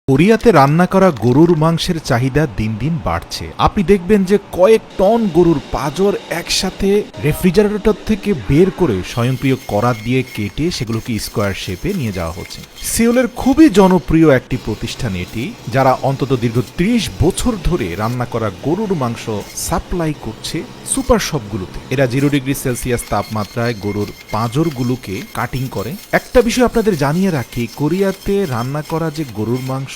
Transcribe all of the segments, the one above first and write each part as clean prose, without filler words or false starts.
কোরিয়াতে রান্না করা গরুর মাংসের চাহিদা দিন দিন বাড়ছে। আপনি দেখবেন যে কয়েক টন গরুর পাঁজর একসাথে রেফ্রিজারেটর থেকে বের করে স্বয়ংক্রিয় করাত দিয়ে কেটে সেগুলোকে স্কোয়ার শেপে নিয়ে যাওয়া হচ্ছে। সিওলের খুবই জনপ্রিয় একটি প্রতিষ্ঠান এটি, যারা অন্তত দীর্ঘ ৩০ বছর ধরে রান্না করা গরুর মাংস সাপ্লাই করছে সুপার শপগুলোতে। এরা 0 ডিগ্রি সেলসিয়াস তাপমাত্রায় গরুর পাঁজরগুলোকে কাটিং করে। একটা বিষয় আপনাদের জানিয়ে রাখি, কোরিয়াতে রান্না করা যে গরুর মাংস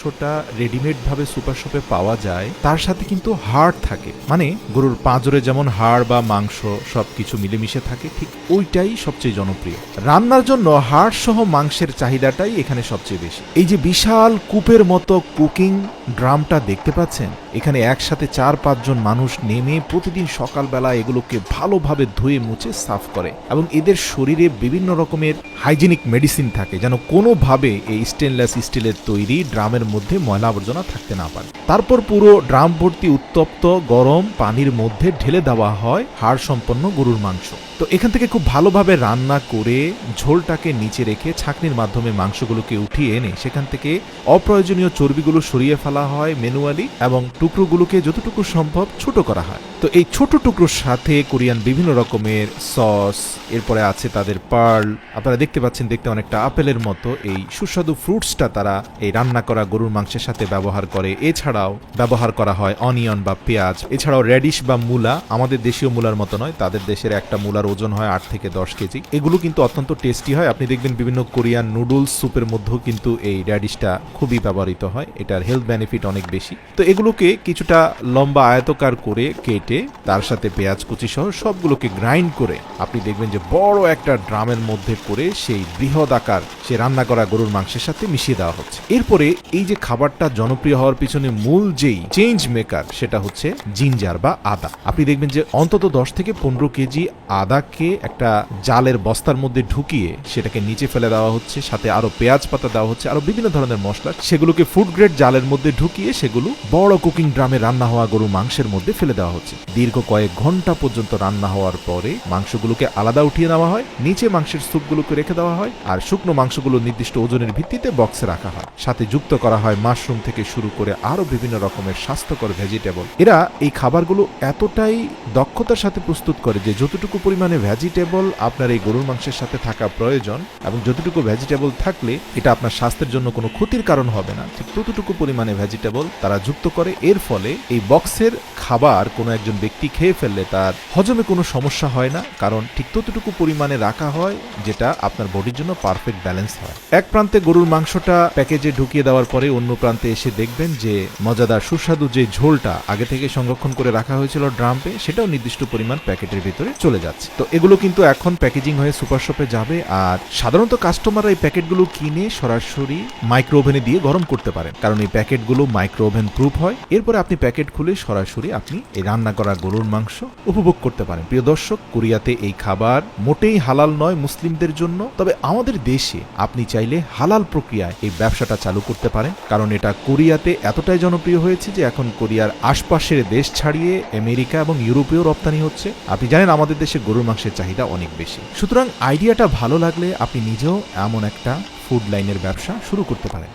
রেডিমেড ভাবে সুপার শপে পাওয়া যায়, তার সাথে কিন্তু হাড় থাকে, মানে গরুর পাঁজরে যেমন হাড় বা মাংস সবকিছু মিলেমিশে থাকে, ঠিক ওইটাই সবচেয়ে জনপ্রিয়। রান্নার জন্য হাড় সহ মাংসের চাহিদাটাই এখানে সবচেয়ে বেশি। এই যে বিশাল কূপের মতো কুকিং ড্রামটা দেখতে পাচ্ছেন, এখানে একসাথে ৪-৫ জন মানুষ নেমে প্রতিদিন সকালবেলা এগুলোকে ভালোভাবে ধুয়ে মুছে সাফ করে, এবং এদের শরীরে বিভিন্ন রকমের হাইজেনিক মেডিসিন থাকে যেন কোনোভাবে এই স্টেনলেস স্টিলের তৈরি ড্রামের মধ্যে ময়লা আবর্জনা থাকতে না পারে। তারপর পুরো ড্রাম ভর্তি উত্তপ্ত গরম পানির মধ্যে ঢেলে দেওয়া হয় হাড় সম্পন্ন গরুর মাংস। তো এখান থেকে খুব ভালোভাবে রান্না করে ঝোলটাকে নিচে রেখে ছাঁকনির মাধ্যমে মাংসগুলোকে উঠিয়ে এনে সেখান থেকে অপ্রয়োজনীয় চর্বিগুলো সরিয়ে ফেলা হয় ম্যানুয়ালি, এবং টুকরোগুলোকে যতটুকু সম্ভব ছোট করা হয়। তো এই ছোট টুকরোর সাথে কোরিয়ান বিভিন্ন রকমের সস, এরপরে আছে তাদের পার্ল, আপনারা দেখতে পাচ্ছেন দেখতে অনেকটা আপেলের মতো এই সুস্বাদু ফ্রুটসটা তারা এই রান্না করা গরুর মাংসের সাথে ব্যবহার করে। এছাড়াও ব্যবহার করা হয় অনিয়ন বা পেঁয়াজ, এছাড়াও রেডিশ বা মূলা। আমাদের দেশীয় মূলার মতো নয়, তাদের দেশের একটা মূলার ওজন হয় 8 থেকে 10 কেজি। এগুলো কিন্তু অত্যন্ত টেস্টি হয়। আপনি দেখবেন বিভিন্ন কোরিয়ান নুডলস স্যুপের মধ্যেও কিন্তু এই রেডিশটা খুবই ব্যবহৃত হয়, এটার হেলথ বেনিফিট অনেক বেশি। তো এগুলোকে কিছুটা লম্বা আয়তকার করে কেটে তার সাথে পেঁয়াজ কুচি সহ সবগুলোকে গ্রাইন্ড করে আপনি দেখবেন যে বড় একটা ড্রামের মধ্যে করে সেই বৃহৎ আকার সে রান্না করা গরুর মাংসের সাথে মিশিয়ে দেওয়া হচ্ছে। এরপরে এই যে খাবারটা জনপ্রিয় হওয়ার পিছনে মূল যেই চেঞ্জ মেকার, সেটা হচ্ছে জিঞ্জার বা আদা। আপনি দেখবেন যে অন্তত 10 থেকে 15 কেজি আদাকে একটা জালের বস্তার মধ্যে ঢুকিয়ে সেটাকে নিচে ফেলে দেওয়া হচ্ছে, সাথে আরো পেঁয়াজ পাতা দেওয়া হচ্ছে, আরো বিভিন্ন ধরনের মশলা, সেগুলোকে ফুড গ্রেড জালের মধ্যে ঢুকিয়ে সেগুলো বড় কুকিং ড্রামে রান্না হওয়া গরু মাংসের মধ্যে ফেলে দেওয়া হচ্ছে। দীর্ঘ কয়েক ঘন্টা পর্যন্ত রান্না হওয়ার পরে মাংসগুলোকে আলাদা উঠিয়ে নেওয়া হয়, নিচে মাংসের স্যুপগুলোকে রেখে দেওয়া হয়, আর শুকনো মাংসগুলো নির্দিষ্ট ওজনের ভিত্তিতে বক্সে রাখা হয়। সাথে যুক্ত করা হয় মাশরুম থেকে শুরু করে আরো বিভিন্ন রকমের স্বাস্থ্যকর ভেজিটেবল। এরা এই খাবারগুলো এতটাই দক্ষতার সাথে প্রস্তুত করে যে যতটুকু পরিমাণে ভেজিটেবল আপনার এই গরুর মাংসের সাথে থাকা প্রয়োজন, এবং যতটুকু ভেজিটেবল থাকলে এটা আপনার স্বাস্থ্যের জন্য কোনো ক্ষতির কারণ হবে না, ঠিক ততটুকু পরিমাণে ভেজিটেবল তারা যুক্ত করে। এর ফলে এই বক্সের খাবার কোনো একজন ব্যক্তি খেয়ে ফেললে তার হজমে কোনো সমস্যা হয় না, কারণ ঠিক ততটুকু পরিমাণে রাখা হয় যেটা আপনার বডির জন্য পারফেক্ট ব্যালেন্স হয়। এক প্রান্তে গরুর মাংসটা প্যাকেজে ঢুকিয়ে দেওয়ার পরে অন্য প্রান্তে এসে দেখবেন যে মজাদার সুস্বাদু যে ঝোলটা আগে থেকে সংরক্ষণ করে রাখা হয়েছিল ড্রামে, সেটাও নির্দিষ্ট পরিমাণ প্যাকেটের ভিতরে চলে যাচ্ছে। তো এগুলো কিন্তু এখন প্যাকেজিং হয়ে সুপার শপে যাবে, আর সাধারণত কাস্টমাররা এই প্যাকেটগুলো কিনে সরাসরি মাইক্রো ওভেনে দিয়ে গরম করতে পারেন, কারণ এই প্যাকেটগুলো মাইক্রো ওভেন প্রুফ হয়। এরপরে আপনি প্যাকেট খুলে সরাসরি আপনি এই রান্না করা গরুর মাংস উপভোগ করতে পারেন। প্রিয় দর্শক, কোরিয়াতে এই খাবার মোটেই হালাল নয় মুসলিমদের জন্য, তবে আমাদের দেশে আপনি চাইলে হালাল প্রক্রিয়ায় এই ব্যবসাটা চালু করতে পারেন, কারণ এটা কোরিয়াতে এতটাই জনপ্রিয় হয়েছে যে এখন কোরিয়ার আশপাশের দেশ ছাড়িয়ে আমেরিকা এবং ইউরোপেও রপ্তানি হচ্ছে। আপনি জানেন আমাদের দেশে গরুর মাংসের চাহিদা অনেক বেশি। সুতরাং আইডিয়াটা ভালো লাগলে আপনি নিজেও এমন একটা ফুড লাইনের ব্যবসা শুরু করতে পারেন।